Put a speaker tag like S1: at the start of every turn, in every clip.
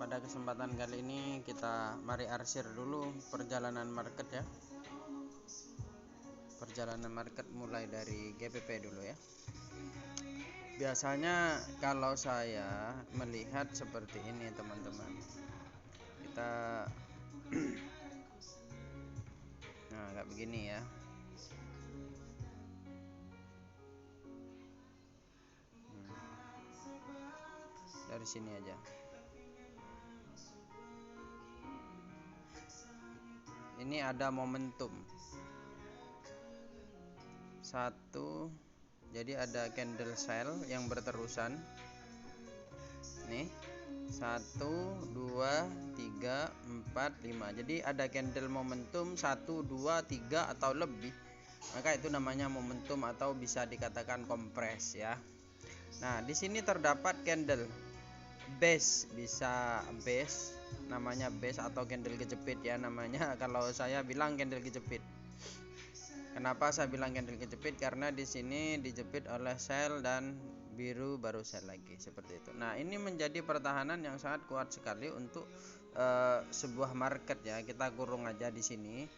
S1: Pada kesempatan kali ini kita mari arsir dulu perjalanan market ya. Perjalanan market mulai dari GPP dulu ya. Biasanya kalau saya melihat seperti ini teman-teman. Kita nah kayak begini ya. Dari sini aja. Ini ada momentum. Satu, jadi ada candle sell yang berterusan. Nih, 1, 2, 3, 4, 5. Jadi ada candle momentum 1, 2, 3 atau lebih. Maka itu namanya momentum atau bisa dikatakan kompres ya. Nah, di sini terdapat candle base, bisa base, namanya base atau candle kejepit ya namanya. Kalau saya bilang candle kejepit. Kenapa saya bilang candle kejepit? Karena di sini dijepit oleh sell dan biru baru sell lagi seperti itu. Nah, ini menjadi pertahanan yang sangat kuat sekali untuk sebuah market ya. Kita kurung aja di sini.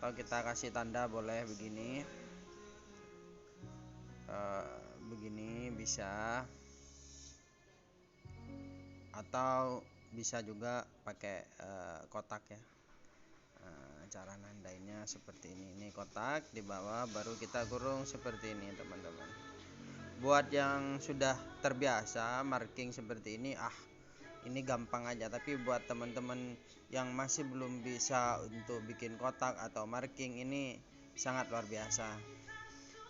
S1: Atau kita kasih tanda boleh begini. Begini bisa, atau bisa juga pakai kotak ya. Cara nandainya seperti ini. Ini kotak, di bawah baru kita kurung seperti ini teman-teman. Buat yang sudah terbiasa marking seperti ini, ini gampang aja. Tapi buat teman-teman yang masih belum bisa untuk bikin kotak atau marking, ini sangat luar biasa.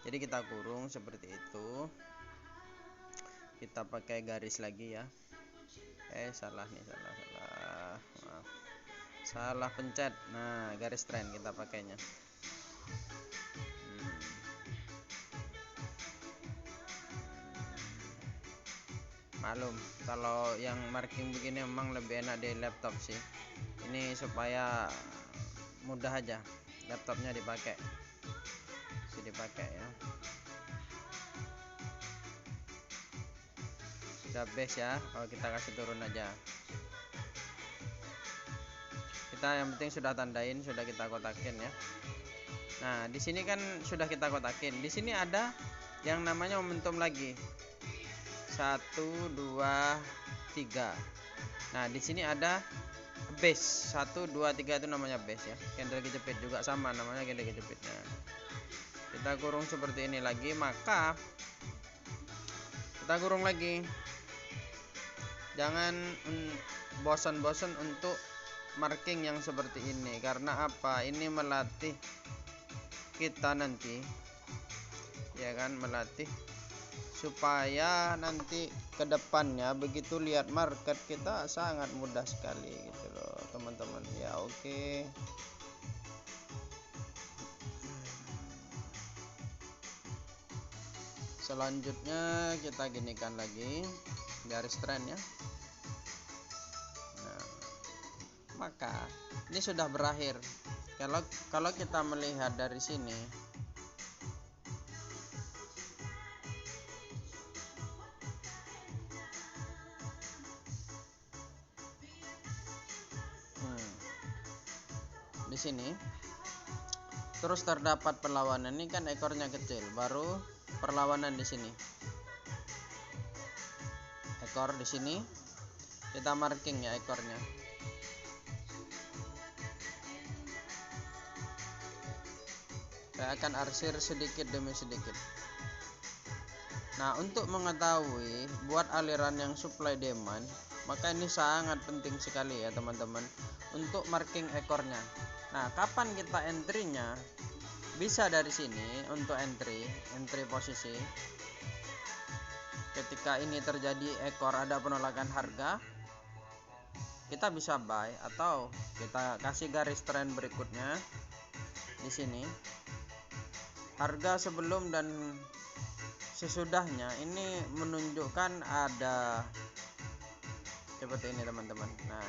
S1: Jadi kita kurung seperti itu. Kita pakai garis lagi ya. Salah nih, salah. Maaf. Salah pencet. Nah, garis trend kita pakainya. Maklum, kalau yang marking begini memang lebih enak di laptop sih. Ini supaya mudah aja. Laptopnya dipakai. Bisa dipakai ya. Sudah base ya. Kalau kita kasih turun aja. Kita yang penting sudah tandain, sudah kita kotakin ya. Nah, di sini kan sudah kita kotakin. Di sini ada yang namanya momentum lagi. 1, 2, 3. Nah, di sini ada base. 1, 2, 3 itu namanya base ya. Candle kejepit juga sama namanya candle kejepit. Nah, kita kurung seperti ini lagi, maka kita kurung lagi. Jangan bosan-bosan untuk marking yang seperti ini. Karena apa? Ini melatih kita nanti, ya kan, melatih supaya nanti kedepannya begitu lihat market kita sangat mudah sekali gitu loh teman-teman ya. Oke. Selanjutnya kita ginikan lagi garis trend ya. Nah, maka ini sudah berakhir. Kalau kita melihat dari sini, di sini terus terdapat perlawanan. Ini kan ekornya kecil, baru perlawanan di sini. Ekor di sini kita marking ya ekornya. Saya akan arsir sedikit demi sedikit. Nah, untuk mengetahui buat aliran yang supply demand, maka ini sangat penting sekali ya teman-teman untuk marking ekornya. Nah, kapan kita entry-nya? Bisa dari sini untuk entry posisi. Ketika ini terjadi ekor ada penolakan harga, kita bisa buy atau kita kasih garis trend berikutnya di sini. Harga sebelum dan sesudahnya ini menunjukkan ada seperti ini teman-teman. Nah,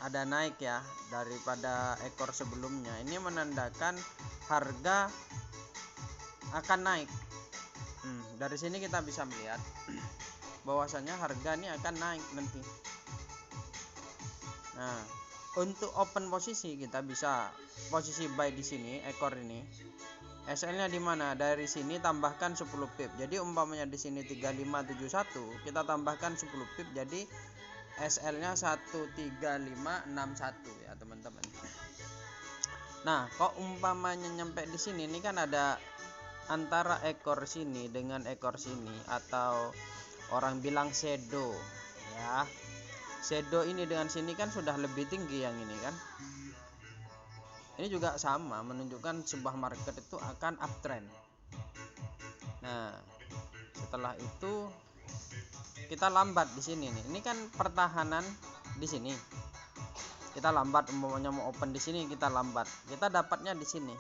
S1: ada naik ya daripada ekor sebelumnya. Ini menandakan harga akan naik. Dari sini kita bisa melihat bahwasanya harga ini akan naik nanti. Nah, untuk open posisi kita bisa posisi buy di sini, ekor ini. SL-nya di mana? Dari sini tambahkan 10 pip. Jadi umpamanya di sini 3571, kita tambahkan 10 pip jadi SL-nya 13561 ya, teman-teman. Nah, kok umpamanya nyampe di sini, ini kan ada antara ekor sini dengan ekor sini, atau orang bilang shadow ya. Shadow ini dengan sini kan sudah lebih tinggi yang ini kan. Ini juga sama, menunjukkan sebuah market itu akan uptrend. Nah, setelah itu kita lambat di sini nih. Ini kan pertahanan di sini. Kita lambat, umpamanya mau open di sini kita lambat. Kita dapatnya di sini.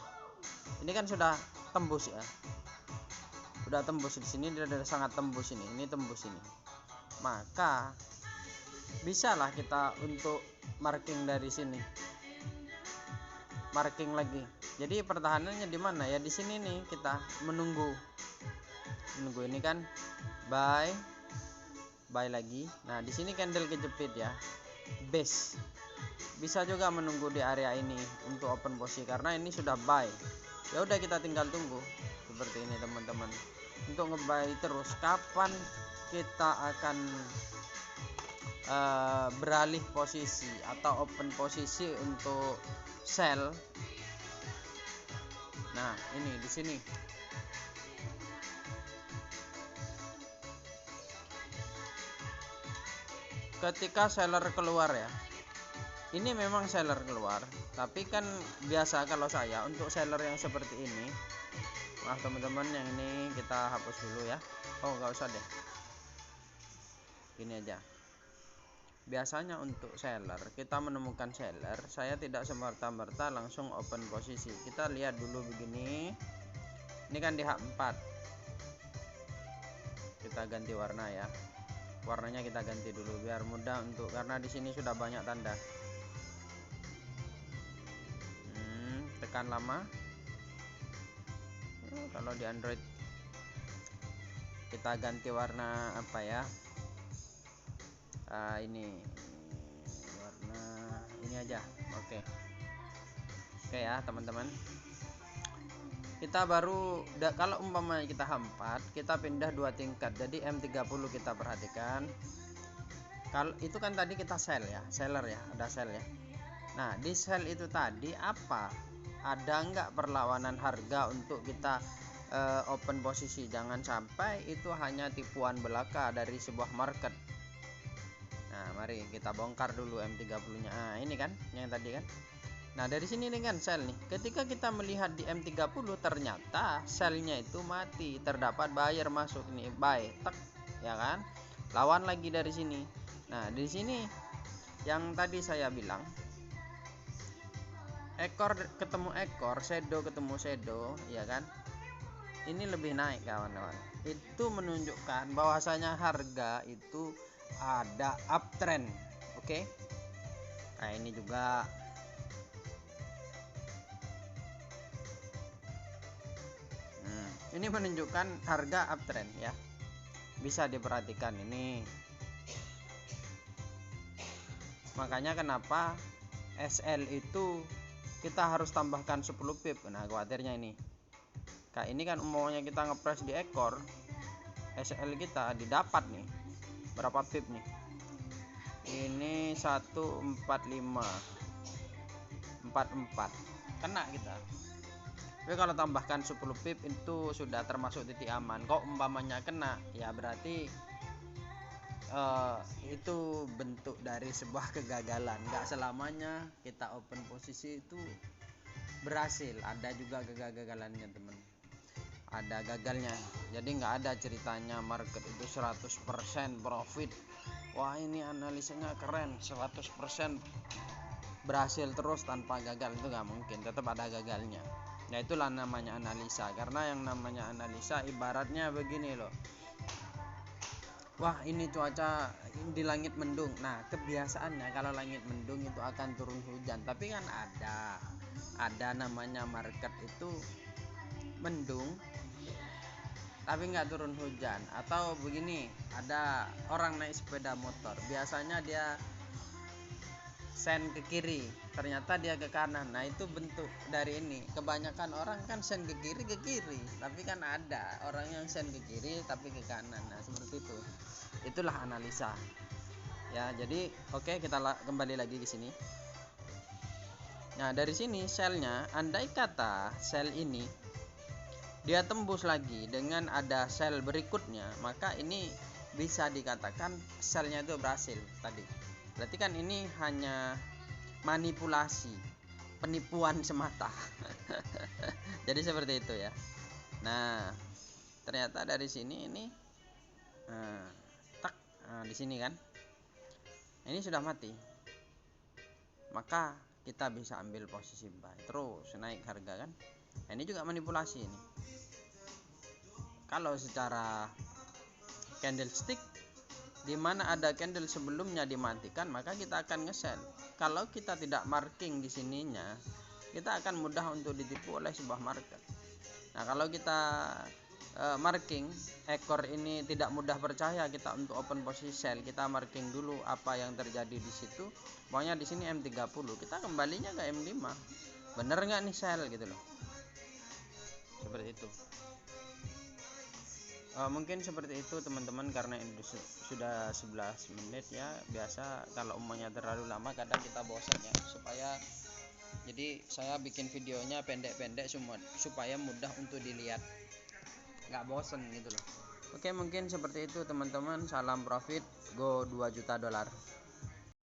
S1: Ini kan sudah tembus ya. Sudah tembus di sini, dia sudah sangat tembus ini. Ini tembus ini. Maka bisalah kita untuk marking dari sini, marking lagi. Jadi pertahanannya di mana ya? Di sini nih, kita menunggu ini kan buy lagi. Nah, di sini candle kejepit ya, base. Bisa juga menunggu di area ini untuk open posisi karena ini sudah buy. Ya udah, kita tinggal tunggu seperti ini, teman-teman. Untuk ngebuy terus, kapan kita akan beralih posisi atau open posisi untuk sell. Nah, ini di sini. Ketika seller keluar ya. Ini memang seller keluar, tapi kan biasa kalau saya untuk seller yang seperti ini, maaf teman-teman, yang ini kita hapus dulu ya. Oh, nggak usah deh. Ini aja. Biasanya untuk seller, kita menemukan seller, saya tidak semerta-merta langsung open posisi. Kita lihat dulu begini. Ini kan di H4. Kita ganti warna ya. Warnanya kita ganti dulu biar mudah untuk, karena di sini sudah banyak tanda. Tekan lama. Kalau di Android kita ganti warna apa ya? Ini warna ini aja. Oke ya, teman-teman. Kita baru kalau umpamanya kita H4, kita pindah 2 tingkat. Jadi M30 kita perhatikan. Kalau itu kan tadi kita sell ya, seller ya, ada sell ya. Nah, di sell itu tadi apa? Ada nggak perlawanan harga untuk kita open posisi? Jangan sampai itu hanya tipuan belaka dari sebuah market. Nah, mari kita bongkar dulu M30-nya. Nah, ini kan yang tadi kan. Nah, dari sini nih kan sell nih. Ketika kita melihat di M30, ternyata sell-nya itu mati. Terdapat buyer masuk nih, buy, tek, ya kan? Lawan lagi dari sini. Nah, di sini yang tadi saya bilang, ekor ketemu ekor, shadow ketemu shadow, ya kan? Ini lebih naik, kawan-kawan. Itu menunjukkan bahwasanya harga itu ada uptrend. Oke. Nah, ini juga ini menunjukkan harga uptrend ya. Bisa diperhatikan ini. Makanya kenapa SL itu kita harus tambahkan 10 pip. Nah, khawatirnya ini. Kayak ini kan umumnya kita ngepres di ekor, SL kita didapat nih. Berapa pip nih? Ini 145 44. Kena kita. Tapi kalau tambahkan 10 pip itu sudah termasuk titik aman. Kok umpamanya kena, ya berarti itu bentuk dari sebuah kegagalan. Nggak selamanya kita open posisi itu berhasil, ada juga kegagalannya, teman. Ada gagalnya. Jadi nggak ada ceritanya market itu 100% profit. Wah, ini analisanya keren, 100% berhasil terus tanpa gagal. Itu nggak mungkin, tetap ada gagalnya. Nah, itulah namanya analisa. Karena yang namanya analisa ibaratnya begini loh. Wah, ini cuaca di langit mendung. Nah, kebiasaannya kalau langit mendung itu akan turun hujan. Tapi kan ada namanya market itu mendung tapi nggak turun hujan. Atau begini, ada orang naik sepeda motor. Biasanya dia send ke kiri, ternyata dia ke kanan. Nah itu bentuk dari ini. Kebanyakan orang kan send ke kiri, tapi kan ada orang yang send ke kiri tapi ke kanan. Nah seperti itu. Itulah analisa. Ya jadi oke, kita kembali lagi ke sini. Nah dari sini selnya, andai kata sel ini dia tembus lagi dengan ada sel berikutnya, maka ini bisa dikatakan selnya itu berhasil tadi. Berarti kan ini hanya manipulasi, penipuan semata. Jadi seperti itu ya. Nah ternyata dari sini ini di sini kan ini sudah mati, maka kita bisa ambil posisi buy, terus naik harga kan. Nah, ini juga manipulasi ini. Kalau secara candlestick, di mana ada candle sebelumnya dimatikan, maka kita akan nge-sell. Kalau kita tidak marking di sininya, kita akan mudah untuk ditipu oleh sebuah market. Nah kalau kita marking ekor ini tidak mudah percaya kita untuk open posisi sell, kita marking dulu apa yang terjadi di situ. Pokoknya di sini M30, kita kembalinya ke M5. Bener nggak nih sell gitu loh. Seperti itu. Mungkin seperti itu teman-teman, karena ini sudah 11 menit ya. Biasa kalau umumnya terlalu lama kadang kita bosan ya. Jadi saya bikin videonya pendek-pendek semua supaya mudah untuk dilihat, nggak bosan gitu loh. Oke, mungkin seperti itu teman-teman. Salam profit, go $2 juta.